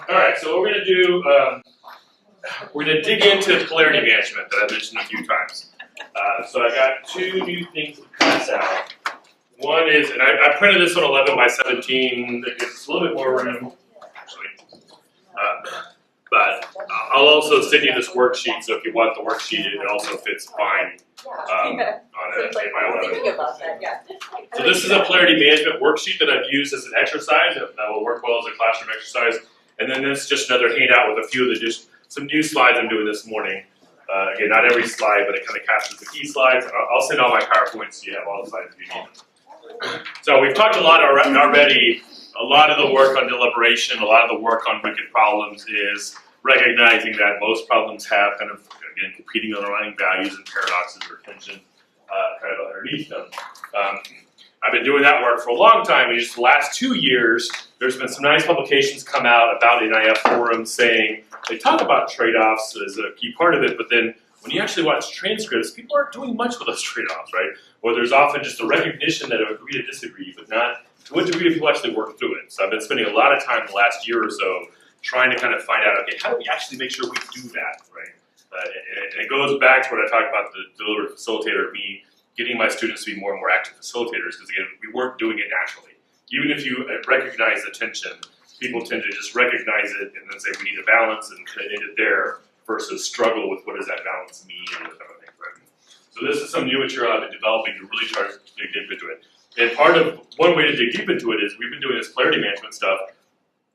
All right, so what we're going to do, we're going to dig into polarity management that I mentioned a few times. So I got two new things to pass out. One is, and I printed this on 11 by 17. That gives us a little bit more room, actually. But I'll also send you this worksheet, so if you want the worksheet, it also fits fine on a 10 by 11. So this is a polarity management worksheet that I've used as an exercise that will work well as a classroom exercise. And then this is just another handout with a few of the some new slides I'm doing this morning. Again, not every slide, but it kind of captures the key slides. And I'll send all my PowerPoints so you have all the slides if you need them. So we've talked a lot already. A lot of the work on deliberation, a lot of the work on wicked problems is recognizing that most problems have kind of, again, competing underlying values and paradoxes or tension kind of underneath them. I've been doing that work for a long time, and just the last 2 years, there's been some nice publications come out about NIF forums saying, they talk about trade-offs as a key part of it, but then when you actually watch transcripts, people aren't doing much with those trade-offs, right? Or there's often just a recognition that I agree to disagree, but not to what degree do people actually work through it. So I've been spending a lot of time the last year or so trying to kind of find out, okay, how do we actually make sure we do that, right? And it goes back to what I talked about, the deliberative facilitator, me getting my students to be more and more active facilitators, because again, we weren't doing it naturally. Even if you recognize the tension, people tend to just recognize it and then say we need a balance and kind of end it there versus struggle with what does that balance mean and those kind of things, right? So this is some new material I've been developing to really try to dig deep into it. And one way to dig deep into it is we've been doing this polarity management stuff.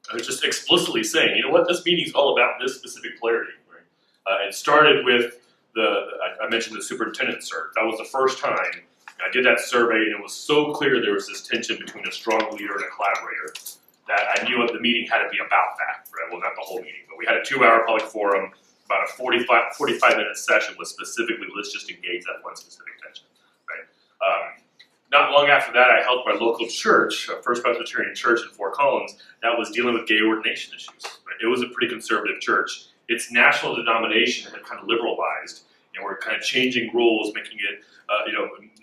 I was just explicitly saying, you know what, this meeting is all about this specific polarity, right? It started with I mentioned the superintendent cert. That was the first time I did that survey, and it was so clear there was this tension between a strong leader and a collaborator that I knew the meeting had to be about that, right? Well, not the whole meeting, but we had a 2-hour public forum, about a 45-minute session was specifically, let's just engage that one specific tension, right? Not long after that, I helped my local church, First Presbyterian Church in Fort Collins, that was dealing with gay ordination issues. Right? It was a pretty conservative church. Its national denomination had kind of liberalized, and we're kind of changing rules, making it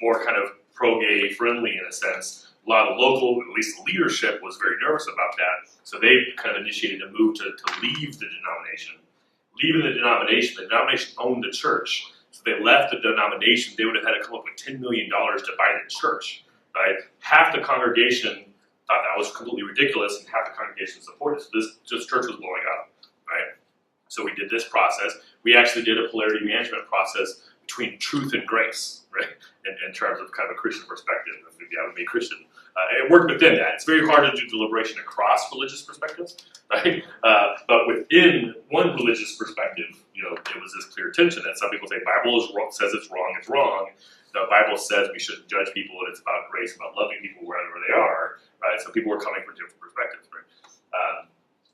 more kind of pro-gay friendly in a sense. A lot of the local, at least the leadership, was very nervous about that, so they kind of initiated a move to leave the denomination. Leaving the denomination owned the church. So they left the denomination, they would have had to come up with $10 million to buy the church, right? Half the congregation thought that was completely ridiculous, and half the congregation supported it. So this church was blowing up, right? So we did this process. We actually did a polarity management process between truth and grace, right? In terms of kind of a Christian perspective, if you haven't been Christian. It worked within that. It's very hard to do deliberation across religious perspectives, right? But within one religious perspective, it was this clear tension that some people say Bible says it's wrong. The Bible says we shouldn't judge people, and it's about grace, about loving people wherever they are, right? So people were coming from different perspectives, right?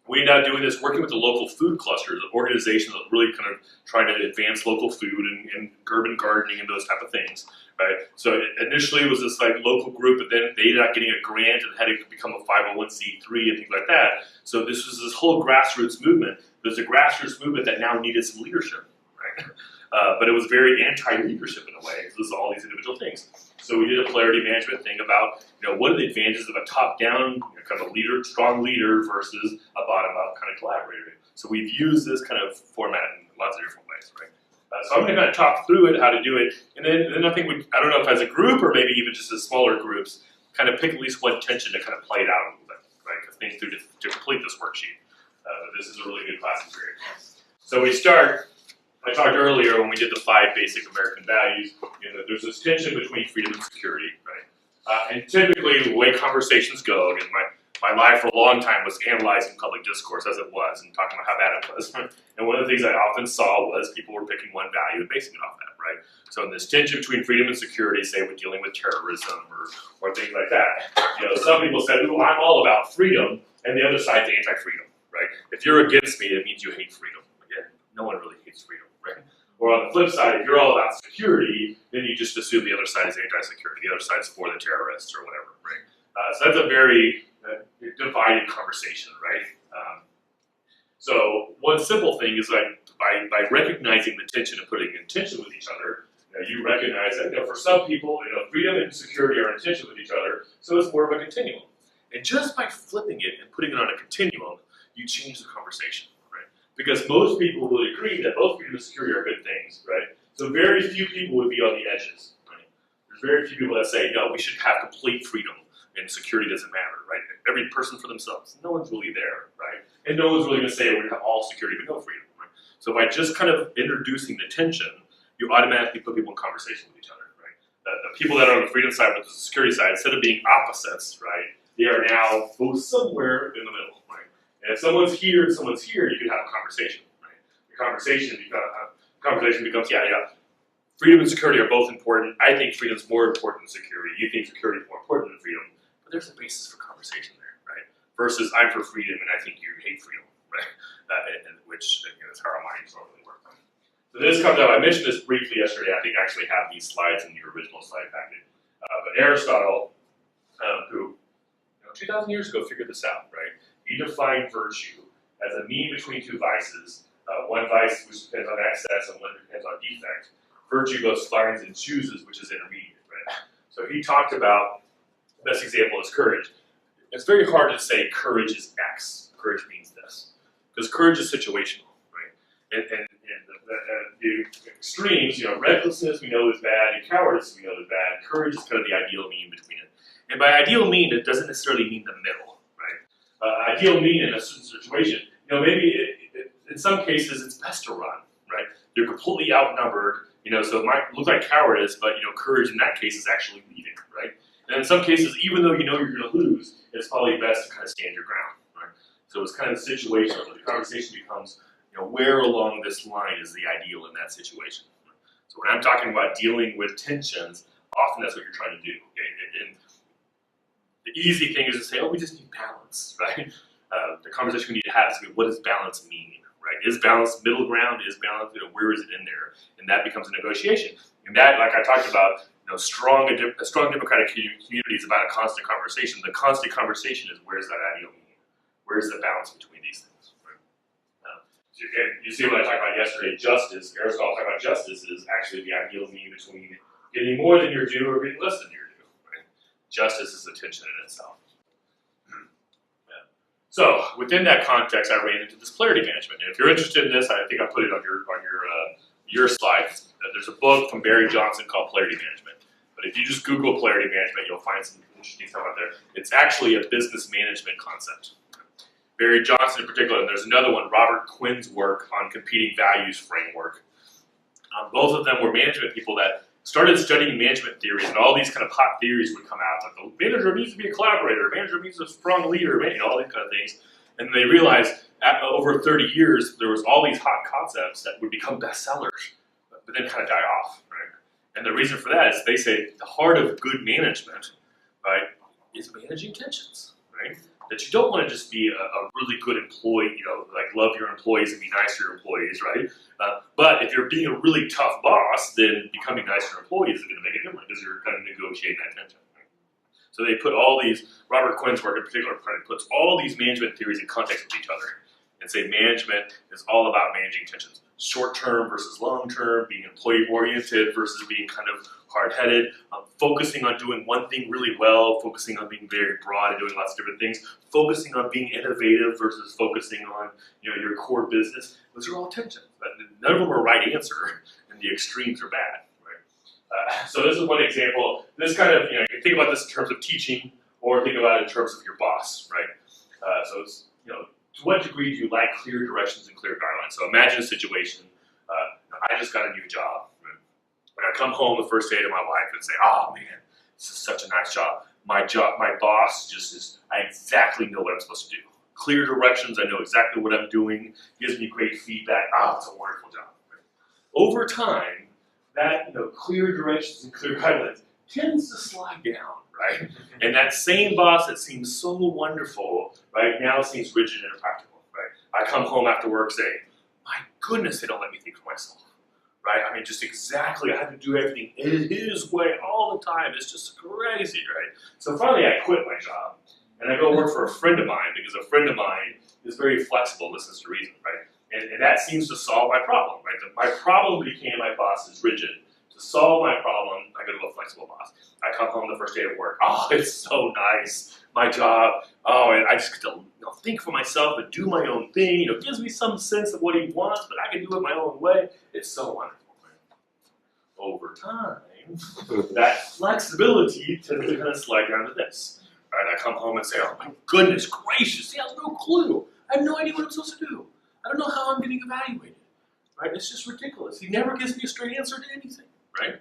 We ended up doing this working with the local food clusters, an organization that really kind of trying to advance local food and urban gardening and those type of things, right? So initially it was this local group, but then they ended up getting a grant and had to become a 501c3 and things like that. So this was this whole grassroots movement. There's a grassroots movement that now needed some leadership, right? But it was very anti-leadership in a way, because this is all these individual things. So we did a polarity management thing about, what are the advantages of a top-down kind of strong leader versus a bottom-up kind of collaborator. So we've used this kind of format in lots of different ways, right? So I'm going to kind of talk through it, how to do it, and then I think I don't know if as a group or maybe even just as smaller groups, kind of pick at least one tension to kind of play it out a little bit, right? To think through to complete this worksheet. This is a really good class experience. So we start. I talked earlier when we did the 5 basic American values, there's this tension between freedom and security, right? And typically the way conversations go, and my life for a long time was analyzing public discourse as it was and talking about how bad it was. And one of the things I often saw was people were picking one value and basing it off that, right? So in this tension between freedom and security, say we're dealing with terrorism or things like that, some people said, well, I'm all about freedom, and the other side's anti-freedom, right? If you're against me, it means you hate freedom. Again, no one really hates freedom. Right? Or on the flip side, if you're all about security, then you just assume the other side is anti-security. The other side is for the terrorists or whatever, right? So that's a very divided conversation, right? So one simple thing is by recognizing the tension and putting in tension with each other, you recognize that for some people, freedom and security are in tension with each other, so it's more of a continuum. And just by flipping it and putting it on a continuum, you change the conversation, right? Because most people will agree that both freedom and security are good things, right? So very few people would be on the edges, right? There's very few people that say, no, we should have complete freedom and security doesn't matter, right? Every person for themselves. No one's really there, right? And no one's really going to say we're going to have all security but no freedom, right? So by just kind of introducing the tension, you automatically put people in conversation with each other, right? The people that are on the freedom side versus the security side, instead of being opposites, right? They are now both somewhere in the middle, right? And if someone's here and someone's here, you can have a conversation, right? The conversation becomes, yeah, freedom and security are both important. I think freedom's more important than security. You think security is more important than freedom. But there's a basis for conversation there, right? Versus I'm for freedom and I think you hate freedom, right? Which is how our minds normally work. So this comes up, I mentioned this briefly yesterday. I think I actually have these slides in the original slide packet. But Aristotle, who 2,000 years ago figured this out, right? He defined virtue as a mean between two vices. One vice which depends on excess and one depends on defect. Virtue goes finds and chooses, which is intermediate, right? So he talked about, the best example is courage. It's very hard to say courage is X. Courage means this. Because courage is situational, right? And the extremes, recklessness we know is bad, and cowardice we know is bad. Courage is kind of the ideal mean between it. And by ideal mean, it doesn't necessarily mean the middle, right? Ideal mean in a certain situation, maybe in some cases it's best to run, right? You're completely outnumbered, so it might look like cowardice, but courage in that case is actually leading, right? And in some cases, even though you're going to lose, it's probably best to kind of stand your ground, right? So it's kind of situational. The conversation becomes, where along this line is the ideal in that situation? So when I'm talking about dealing with tensions, often that's what you're trying to do. Okay? And the easy thing is to say, oh, we just need balance, right? The conversation we need to have is, what does balance mean, right? Is balance middle ground? Is balance, where is it in there? And that becomes a negotiation. And that, like I talked about, a strong democratic community is about a constant conversation. The constant conversation is, where's that ideal mean? Where's the balance between these things? Right? So you see what I talked about yesterday, justice. Aristotle talked about justice is actually the ideal mean between getting more than you're due or getting less than you're due. Right? Justice is a tension in itself. So within that context, I ran into this polarity management. And if you're interested in this, I think I put it on your slides. There's a book from Barry Johnson called Polarity Management. But if you just Google polarity management, you'll find some interesting stuff out there. It's actually a business management concept. Barry Johnson in particular, and there's another one, Robert Quinn's work on competing values framework. Both of them were management people that started studying management theories, and all these kind of hot theories would come out. Like the manager needs to be a collaborator, manager needs a strong leader, all these kind of things. And they realized over 30 years, there was all these hot concepts that would become bestsellers, but then kind of die off, right? And the reason for that is they say the heart of good management, right, is managing tensions, right? That you don't want to just be a really good employee, like love your employees and be nice to your employees, right? But if you're being a really tough boss, then becoming nice to your employees is going to make a difference because you're kind of negotiating that tension. Right? So they put all these, Robert Quinn's work in particular, puts all these management theories in context with each other and say management is all about managing tensions. Short-term versus long-term, being employee-oriented versus being kind of hard-headed, focusing on doing one thing really well, focusing on being very broad and doing lots of different things, focusing on being innovative versus focusing on your core business. Those are all tensions. None of them are right answer, and the extremes are bad. Right? So this is one example. This kind of, you think about this in terms of teaching, or think about it in terms of your boss, right? So it's, to what degree do you like clear directions and clear guidelines? So imagine a situation, I just got a new job. When I come home the first day to my wife and say, oh man, this is such a nice job. My boss just is, I exactly know what I'm supposed to do. Clear directions, I know exactly what I'm doing, gives me great feedback. Oh, it's a wonderful job. Right? Over time, that clear directions and clear guidelines tends to slide down, right? And that same boss that seems so wonderful, right, now seems rigid and impractical, right? I come home after work saying, my goodness, they don't let me think for myself, right? I mean, just exactly, I have to do everything in his way all the time. It's just crazy, right? So finally, I quit my job, and I go work for a friend of mine, because a friend of mine is very flexible, listens to reason, right? And that seems to solve my problem, right? My problem became my boss is rigid. To solve my problem, I go to a flexible boss. I come home the first day of work. Oh, it's so nice. My job. Oh, and I just get to think for myself and do my own thing. It gives me some sense of what he wants, but I can do it my own way. It's so wonderful. Over time, that flexibility tends to kind of slide down to this. Right? I come home and say, oh my goodness gracious, he has no clue. I have no idea what I'm supposed to do. I don't know how I'm getting evaluated. Right? It's just ridiculous. He never gives me a straight answer to anything. Right?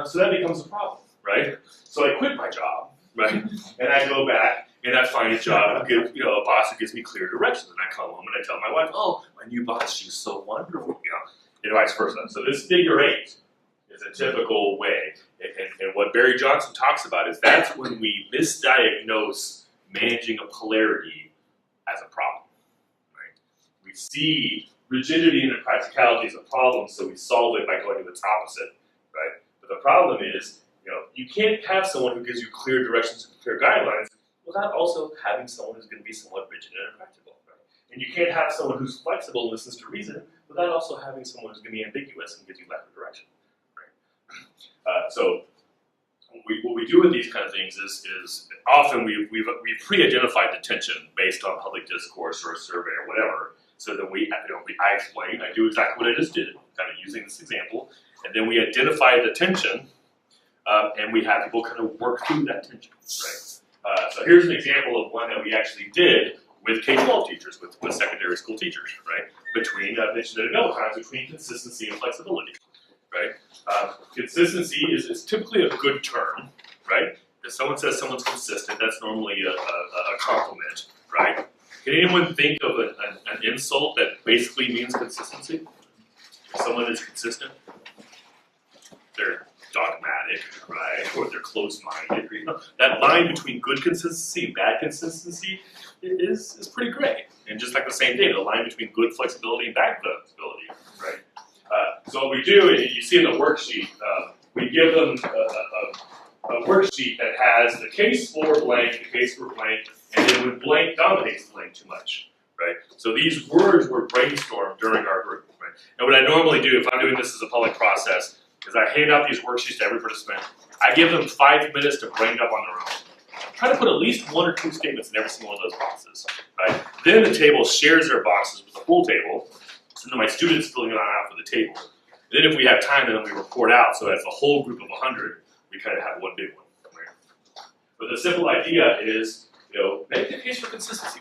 So that becomes a problem. Right? So I quit my job. Right? And I go back and I find a job, a boss who gives me clear directions. And I come home and I tell my wife, oh, my new boss, she's so wonderful. And vice versa. So this figure 8 is a typical way. And what Barry Johnson talks about is that's when we misdiagnose managing a polarity as a problem. Right? We see rigidity and impracticality as a problem, so we solve it by going to its opposite. Right? But the problem is, you can't have someone who gives you clear directions and clear guidelines without also having someone who's going to be somewhat rigid and impractical. Right? And you can't have someone who's flexible and listens to reason without also having someone who's going to be ambiguous and gives you lack of direction. So what we do with these kind of things is often we've pre-identified the tension based on public discourse or a survey or whatever. So that I explain, I do exactly what I just did, kind of using this example, and then we identify the tension, and we have people kind of work through that tension. Right? So here's an example of one that we actually did with K-12 teachers, with secondary school teachers, right? I've mentioned it a couple times, between consistency and flexibility. Right? Consistency is typically a good term, right? If someone says someone's consistent, that's normally a compliment, right? Can anyone think of an insult that basically means consistency? If someone is consistent, they're dogmatic, right? Or they're close-minded. That line between good consistency and bad consistency is pretty gray. And just like the same thing, the line between good flexibility and bad flexibility, right? So what we do, and you see in the worksheet, we give them a worksheet that has the case for blank, the case for blank, and then when blank dominates blank too much, right? So these words were brainstormed during our group, right? And what I normally do, if I'm doing this as a public process, is I hand out these worksheets to every participant. I give them 5 minutes to brain up on their own. Try to put at least 1 or 2 statements in every single one of those boxes, right? Then the table shares their boxes with the whole table, and then my students filling it out for the table. And then if we have time, then we report out, so as a whole group of 100, we kind of have one big one. Right? But the simple idea is, make the case for consistency.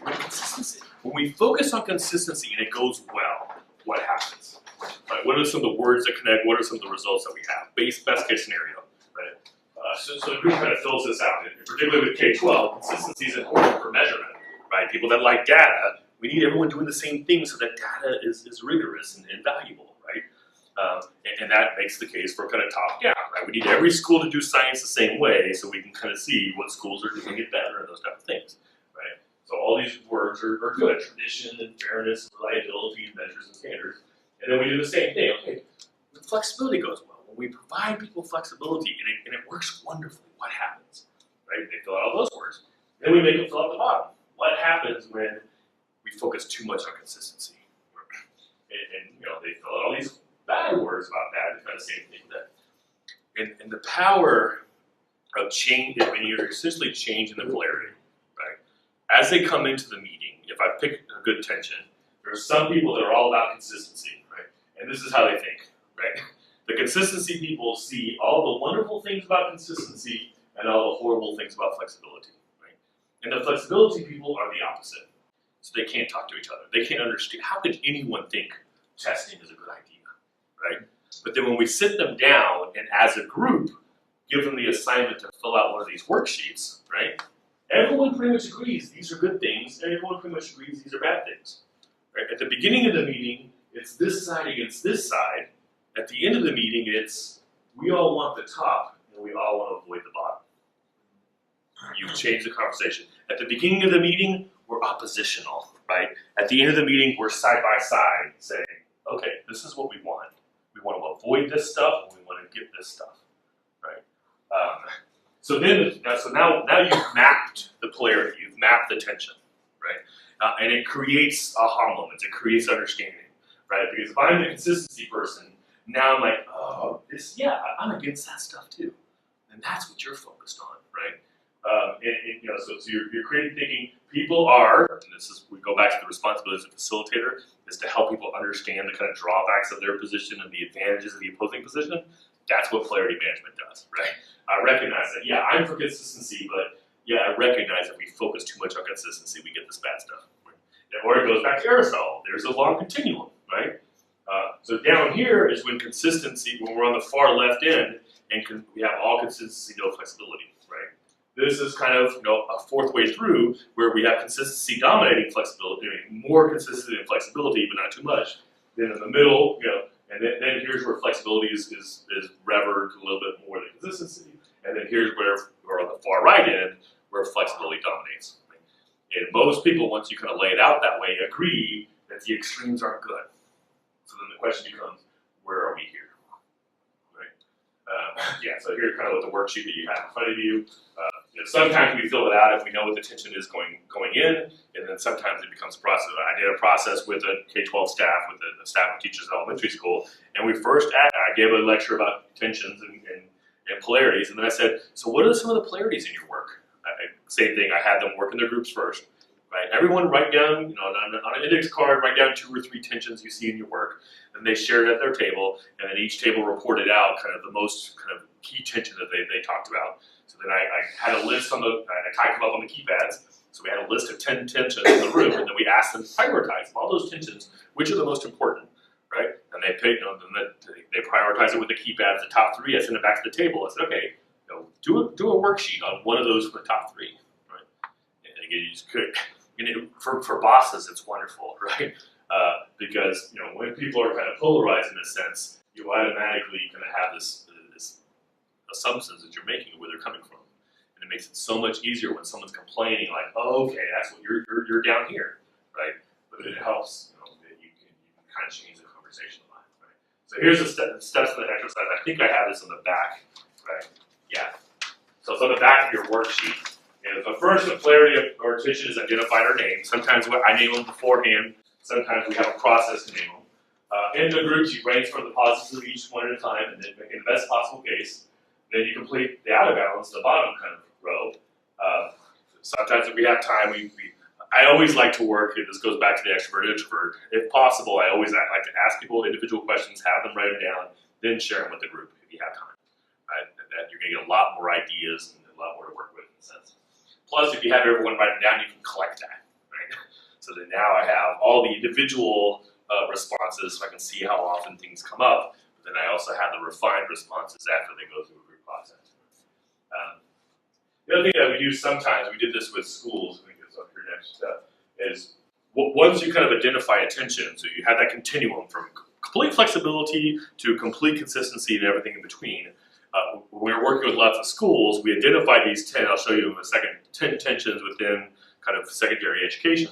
When we focus on consistency and it goes well, what happens? Right? What are some of the words that connect? What are some of the results that we have? Best case scenario. Right? So the group kind of fills this out, and particularly with K-12, consistency is important for measurement. Right? People that like data, we need everyone doing the same thing so that data is rigorous and valuable, right? And that makes the case for kind of top-down, right? We need every school to do science the same way so we can kind of see what schools are doing it better and those type of things, right? So all these words are good: tradition and fairness, reliability, measures and standards. And then we do the same thing. Okay, when flexibility goes well, when we provide people flexibility and it works wonderfully, what happens, right? They fill out all those words. Then we make them fill out the bottom. What happens when we focus too much on consistency? And they fill out all these bad words about that, and kind of same thing with that. And the power of change, when you're essentially changing the polarity, right? As they come into the meeting, if I pick a good tension, there are some people that are all about consistency, right? And this is how they think, right? The consistency people see all the wonderful things about consistency and all the horrible things about flexibility, right? And the flexibility people are the opposite. So they can't talk to each other. They can't understand. How could anyone think testing is a good idea, right? But then when we sit them down and as a group give them the assignment to fill out one of these worksheets, right? Everyone pretty much agrees these are good things, and everyone pretty much agrees these are bad things. Right? At the beginning of the meeting, it's this side against this side. At the end of the meeting, it's we all want the top, and we all want to avoid the bottom. You've changed the conversation. At the beginning of the meeting, we're oppositional, right? At the end of the meeting, we're side by side saying, okay, this is what we want. We want to avoid this stuff, and we want to get this stuff, right? So now you've mapped the polarity, you've mapped the tension, right? And it creates aha moments, it creates understanding, right? Because if I'm the consistency person, now I'm like, oh, I'm against that stuff too. And that's what you're focused on, right? So you're creating thinking. People are, and this is, we go back to the responsibility as a facilitator, is to help people understand the kind of drawbacks of their position and the advantages of the opposing position. That's what polarity management does, right? I recognize that, yeah, I'm for consistency, but yeah, I recognize if we focus too much on consistency, we get this bad stuff. Or it goes back to aerosol. There's a long continuum, right? So down here is when consistency, when we're on the far left end, and we have all consistency, no flexibility, right? This is kind of a fourth way through where we have consistency dominating flexibility, more consistency and flexibility, but not too much. Then in the middle, and then here's where flexibility is revered a little bit more than consistency. And then here's where we're on the far right end, where flexibility dominates. And most people, once you kind of lay it out that way, agree that the extremes aren't good. So then the question becomes, where are we here? Right? So here's kind of what the worksheet that you have in front of you. Sometimes we fill it out if we know what the tension is going in, and then sometimes it becomes a process. I did a process with a K-12 staff, with the staff of teachers at elementary school, and I gave a lecture about tensions and polarities, and then I said, so what are some of the polarities in your work? Same thing, I had them work in their groups first. Right? Everyone write down, on an index card, write down 2 or 3 tensions you see in your work, and they shared it at their table, and then each table reported out kind of the most kind of key tension that they talked about. So then I had a list I typed them up on the keypads, so we had a list of 10 tensions in the room, and then we asked them to prioritize all those tensions, which are the most important, right? And they picked, they prioritize it with the keypads, the top 3, I sent it back to the table, I said, okay, do a worksheet on one of those for the top 3, right? And again, you just could. For bosses, it's wonderful, right? Because when people are kind of polarized in a sense, you automatically kind of have this assumptions that you're making of where they're coming from, and it makes it so much easier when someone's complaining, like, "Oh, okay, that's what you're down here," right? But it helps, that you can kind of change the conversation a lot, right? So here's the steps of the exercise. I think I have this on the back, right? Yeah. So it's on the back of your worksheet. The first, the polarity or tension is identified or named. Sometimes I name them beforehand. Sometimes we have a process to name them. In the groups, you brainstorm the positives of each one at a time, and then in the best possible case, then you complete the out of balance, the bottom kind of row. Sometimes if we have time, I always like to work, this goes back to the extrovert introvert. If possible, I always like to ask people individual questions, have them write them down, then share them with the group if you have time. Right? That you're going to get a lot more ideas and a lot more to work with in a sense. Plus, if you have everyone write them down, you can collect that, right? So that now I have all the individual responses, so I can see how often things come up. But then I also have the refined responses after they go through a group process. The other thing that we do sometimes, we did this with schools, I think it's up here next, is once you kind of identify attention, so you have that continuum from complete flexibility to complete consistency and everything in between. When we're working with lots of schools, we identify these 10, I'll show you in a second, 10 tensions within kind of secondary education.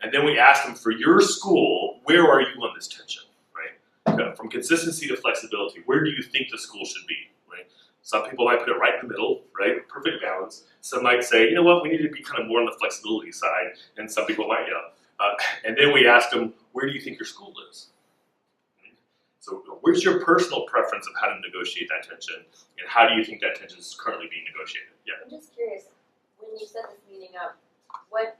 And then we ask them, for your school, where are you on this tension, right? From consistency to flexibility, where do you think the school should be, right? Some people might put it right in the middle, right? Perfect balance. Some might say, you know what, we need to be kind of more on the flexibility side. And some people might, and then we ask them, where do you think your school is? So where's your personal preference of how to negotiate that tension, and how do you think that tension is currently being negotiated? Yeah. I'm just curious, when you set this meeting up, what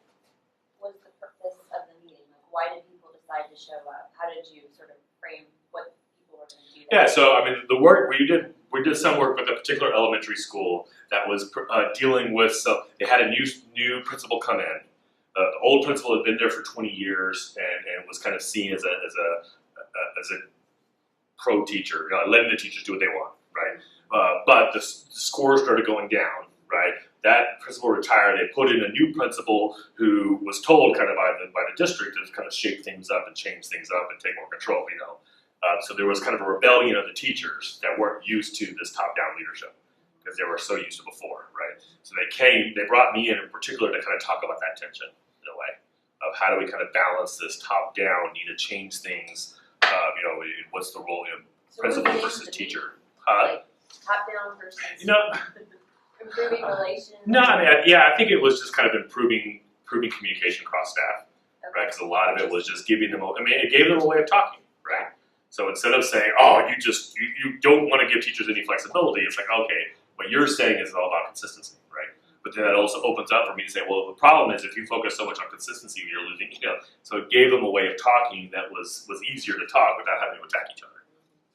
was the purpose of the meeting? Like, why did people decide to show up? How did you sort of frame what people were going to do? Yeah, so I mean, the work we did some work with a particular elementary school that was dealing with. So they had a new principal come in. The old principal had been there for 20 years and was kind of seen as a pro teacher, letting the teachers do what they want, right? But the scores started going down, right? That principal retired. They put in a new principal who was told kind of by the district to kind of shake things up and change things up and take more control, So there was kind of a rebellion of the teachers that weren't used to this top-down leadership because they were so used to before, right? So they brought me in particular to kind of talk about that tension in a way of how do we kind of balance this top-down, need to change things. What's the role of principal versus teacher? Like top down versus improving relations? No, I think it was just kind of improving communication across staff, right? Because a lot of it was just giving them, it gave them a way of talking, right? So instead of saying, oh, you don't want to give teachers any flexibility, it's like, okay, what you're saying is all about consistency, right? But then that also opens up for me to say, well, the problem is if you focus so much on consistency, you're losing, So it gave them a way of talking that was easier to talk without having to attack each other,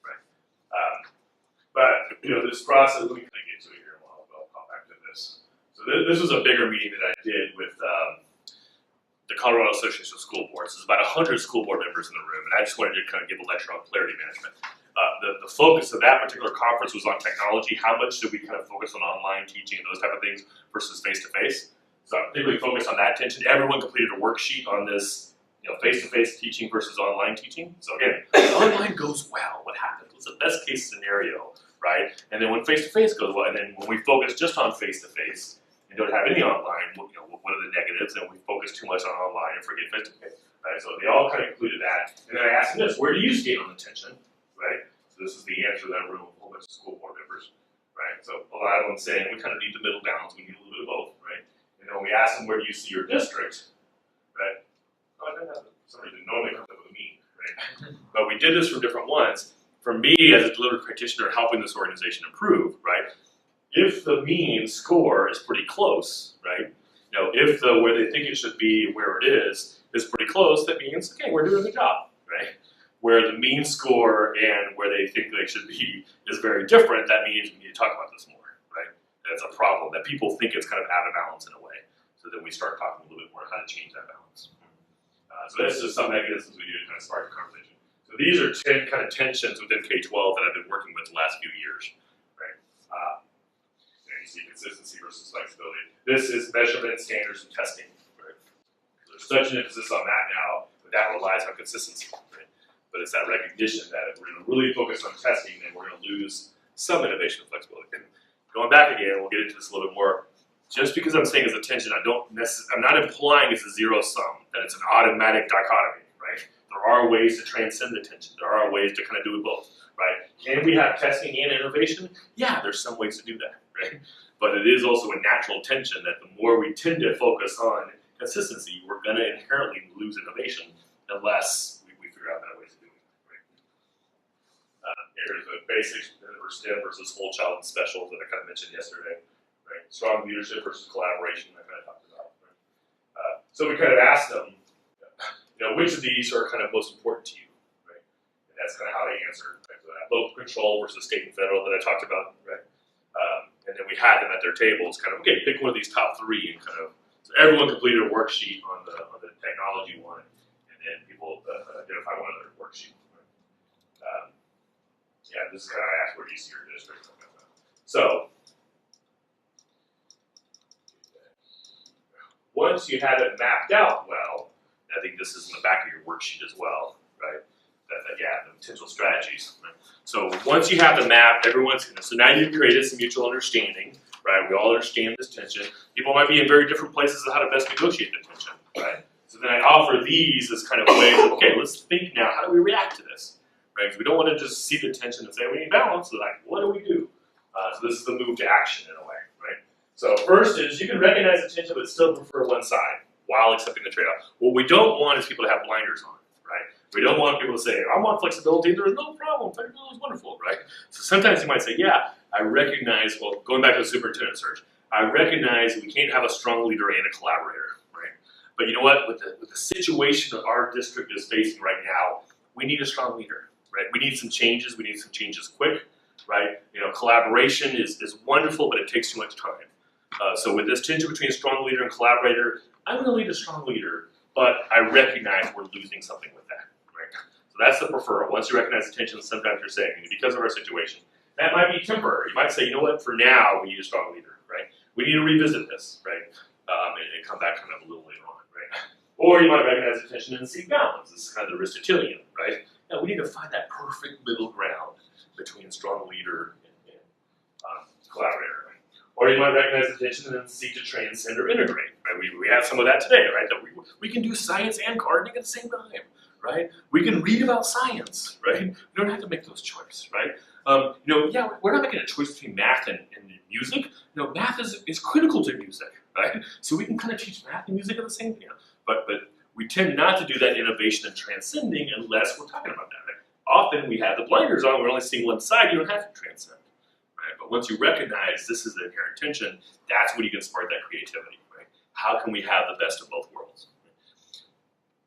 right? But this process, let me kind of get to it here. I'll come back to this. So this was a bigger meeting that I did with the Colorado Association of School Boards. There's about 100 school board members in the room, and I just wanted to kind of give a lecture on polarity management. The focus of that particular conference was on technology. How much should we kind of focus on online teaching and those type of things versus face-to-face? So I particularly focused on that tension. Everyone completed a worksheet on this, face-to-face teaching versus online teaching. So again, online goes well. What happens? What's the best case scenario, right? And then when face-to-face goes well, and then when we focus just on face-to-face and don't have any online, what are the negatives? And we focus too much on online and forget face-to-face, right? So they all kind of included that. And then I asked them this: where do you skate on the tension? Right? So this is the answer that I wrote with a whole bunch of school board members, right? So a lot of them saying we kind of need the middle balance, we need a little bit of both, right? And then when we ask them where do you see your district, right? Oh, I don't have somebody that normally comes up with a mean, right? But we did this from different ones. For me as a delivery practitioner helping this organization improve, right? If the mean score is pretty close, right? If the where they think it should be, where it is pretty close, that means, okay, we're doing the job, right? Where the mean score and where they think they should be is very different, that means we need to talk about this more, right? That's a problem, that people think it's kind of out of balance in a way. So then we start talking a little bit more how to change that balance. So that's just some mechanisms we do to kind of start the conversation. So these are 10 kind of tensions within K-12 that I've been working with the last few years, right? You see consistency versus flexibility. This is measurement, standards, and testing, right? There's such an emphasis on that now, but that relies on consistency, right? But it's that recognition that if we're going to really focus on testing, then we're going to lose some innovation and flexibility. And going back again, we'll get into this a little bit more. Just because I'm saying it's a tension, I'm not implying it's a zero sum, that it's an automatic dichotomy, right? There are ways to transcend the tension. There are ways to kind of do it both, right? Can we have testing and innovation? Yeah, there's some ways to do that, right? But it is also a natural tension that the more we tend to focus on consistency, we're going to inherently lose innovation unless we figure out better ways to do it, right? Here's the basics for STEM versus whole child and special that I kind of mentioned yesterday, right? Strong leadership versus collaboration, I kind of talked about, right? So we kind of asked them, which of these are kind of most important to you, right? And that's kind of how they answered, right? So that local control versus state and federal that I talked about, right? And then we had them at their tables, kind of, okay, pick one of these top three, and kind of, so everyone completed a worksheet on the technology one, and then people identify one other worksheet. Right? Yeah, this is kind of, I asked, where do you see your district? So, once you have it mapped out well, I think this is in the back of your worksheet as well, right? The potential strategies. Right? So once you have the map, so now you've created some mutual understanding, right? We all understand this tension. People might be in very different places of how to best negotiate the tension, right? So then I offer these as kind of ways of, okay, let's think now, how do we react to this, right? Because we don't want to just see the tension and say, we need balance. So like, what do we do? So this is the move to action in a way, right? So first is you can recognize the tension but still prefer one side while accepting the trade-off. What we don't want is people to have blinders on, right? We don't want people to say, I want flexibility, there's no problem, flexibility is wonderful, right? So sometimes you might say, yeah, I recognize, well, going back to the superintendent search, I recognize we can't have a strong leader and a collaborator, right? But you know what, with the situation that our district is facing right now, we need a strong leader, right? We need some changes quick, right? Collaboration is wonderful, but it takes too much time. So with this tension between a strong leader and collaborator, I'm going to lead a strong leader, but I recognize we're losing something with that, right? So that's the preferral. Once you recognize the tension, sometimes you're saying, because of our situation, that might be temporary. You might say, you know what, for now, we need a strong leader, right? We need to revisit this, right? And come back kind of a little later on, right? Or you might recognize the tension and seek balance. This is kind of the Aristotelian, right? Now, we need to find that perfect middle ground between strong leader and collaborator, right? Or you might recognize the tension and then seek to transcend or integrate, right? We have some of that today, right? That we can do science and gardening at the same time, right? We can read about science, right? We don't have to make those choices, right? Yeah, we're not making a choice between math and music. Math is critical to music, right? So we can kind of teach math and music at the same time. But we tend not to do that innovation and transcending unless we're talking about that, right? Often we have the blinders on, we're only seeing one side, you don't have to transcend, right? But once you recognize this is the inherent tension, that's when you can spark that creativity, right? How can we have the best of both worlds?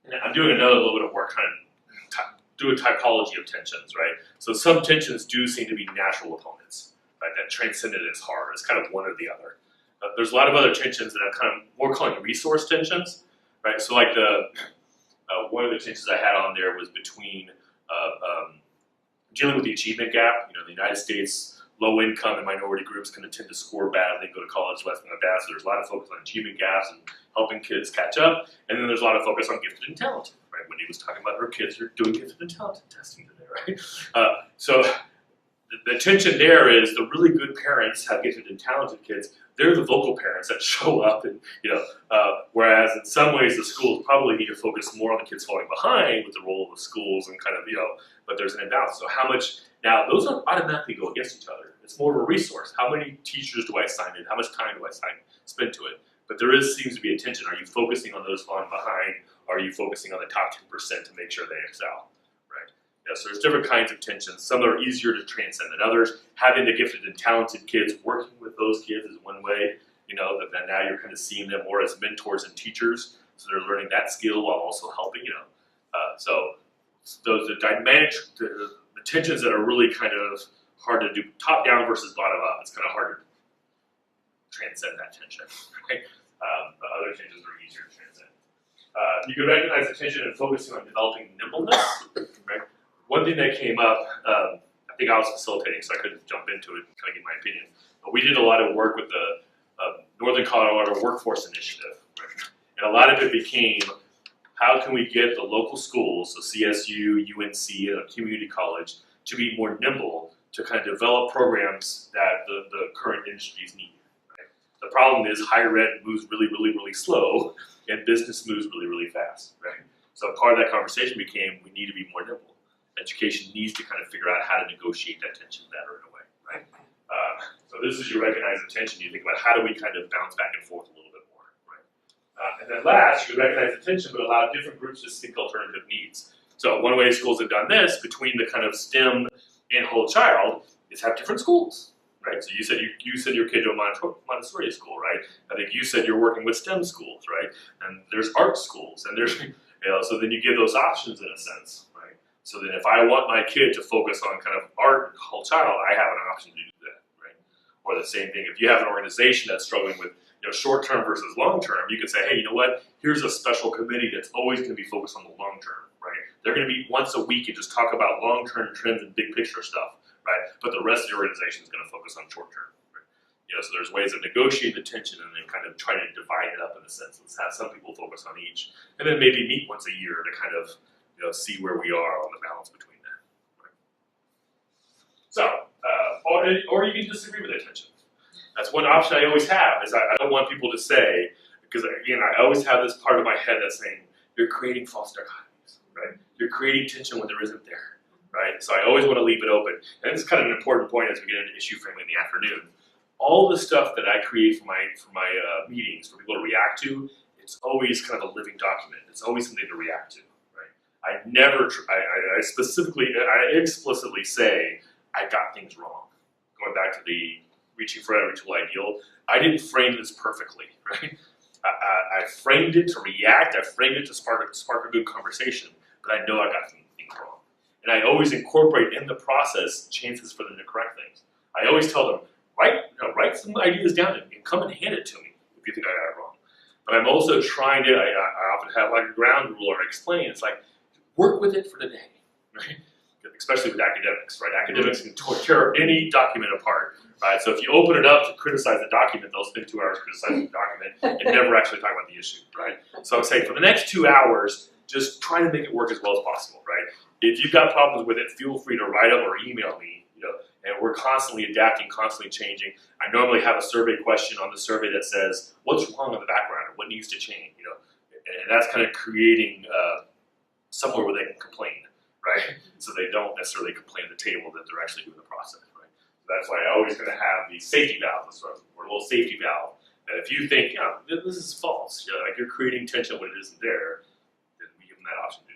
And I'm doing another little bit of work trying to do a typology of tensions, right? So some tensions do seem to be natural opponents, right? That transcendent is hard. It's kind of one or the other. There's a lot of other tensions that I'm kind of more calling resource tensions, right? So like one of the tensions I had on there was between dealing with the achievement gap. You know, the United States, low income and minority groups can tend to score badly, go to college less than that. So there's a lot of focus on achievement gaps and helping kids catch up. And then there's a lot of focus on gifted and talented, right? Wendy was talking about her kids are doing gifted and talented testing today, right? So the tension there is the really good parents have gifted and talented kids. They're the vocal parents that show up, and whereas in some ways the schools probably need to focus more on the kids falling behind with the role of the schools and kind of but there's an imbalance. So how much now those don't automatically go against each other. It's more of a resource. How many teachers do I assign it? How much time do I spend to it? But there seems to be a tension. Are you focusing on those falling behind? Or are you focusing on the top 10% to make sure they excel? So there's different kinds of tensions. Some are easier to transcend than others. Having the gifted and talented kids, working with those kids is one way, that now you're kind of seeing them more as mentors and teachers. So they're learning that skill while also helping, So those the tensions that are really kind of hard to do, top down versus bottom up, it's kind of hard to transcend that tension, right? But other tensions are easier to transcend. You can recognize the tension and focusing on developing nimbleness, right? One thing that came up, I think I was facilitating, so I couldn't jump into it and kind of give my opinion, but we did a lot of work with the Northern Colorado Workforce Initiative, right? And a lot of it became, how can we get the local schools, so CSU, UNC, and a community college, to be more nimble, to kind of develop programs that the current industries need, right? The problem is higher ed moves really, really, really slow, and business moves really, really fast, right? So part of that conversation became, we need to be more nimble. Education needs to kind of figure out how to negotiate that tension better in a way, right? So this is your recognized tension. You think about how do we kind of bounce back and forth a little bit more, right? And then last, you recognize the tension, but allow different groups to seek alternative needs. So one way schools have done this between the kind of STEM and whole child is have different schools, right? So you said you send your kid to a Montessori school, right? I think you said you're working with STEM schools, right? And there's art schools, and there's so then you give those options in a sense, right? So then if I want my kid to focus on kind of art and whole child, I have an option to do that, right? Or the same thing, if you have an organization that's struggling with short-term versus long-term, you can say, hey, you know what? Here's a special committee that's always going to be focused on the long-term, right? They're going to meet once a week and just talk about long-term trends and big picture stuff, right? But the rest of the organization is going to focus on short-term. Right? So there's ways of negotiating the tension and then kind of trying to divide it up in a sense. Let's have some people focus on each, and then maybe meet once a year to kind of see where we are on the balance between that. Right? So, or you can disagree with attention. That's one option I always have, is I don't want people to say, because again, I always have this part of my head that's saying, you're creating false dichotomies, right? You're creating tension when there isn't there, right? So I always want to leave it open. And this is kind of an important point as we get into issue framing in the afternoon. All the stuff that I create for my meetings for people to react to, it's always kind of a living document. It's always something to react to, right? I explicitly say, I got things wrong. Going back to the reaching for every tool ideal, I didn't frame this perfectly, right? I framed it to react, I framed it to spark a good conversation, but I know I got things wrong. And I always incorporate in the process chances for them to correct things. I always tell them, write some ideas down and come and hand it to me if you think I got it wrong. But I'm also trying to, I often have like a ground rule or explain, it's like, work with it for the day, right? Especially with academics, right? Academics can tear any document apart, right? So if you open it up to criticize the document, they'll spend 2 hours criticizing the document and never actually talk about the issue, right? So I'm saying for the next 2 hours, just try to make it work as well as possible, right? If you've got problems with it, feel free to write up or email me, and we're constantly adapting, constantly changing. I normally have a survey question on the survey that says, what's wrong in the background? What needs to change? And that's kind of creating somewhere where they can complain, right? So they don't necessarily complain at the table that they're actually doing the process, right? So that's why I always going to have the safety valve, or a little safety valve, that if you think, this is false, like you're creating tension when it isn't there, then we give them that option to do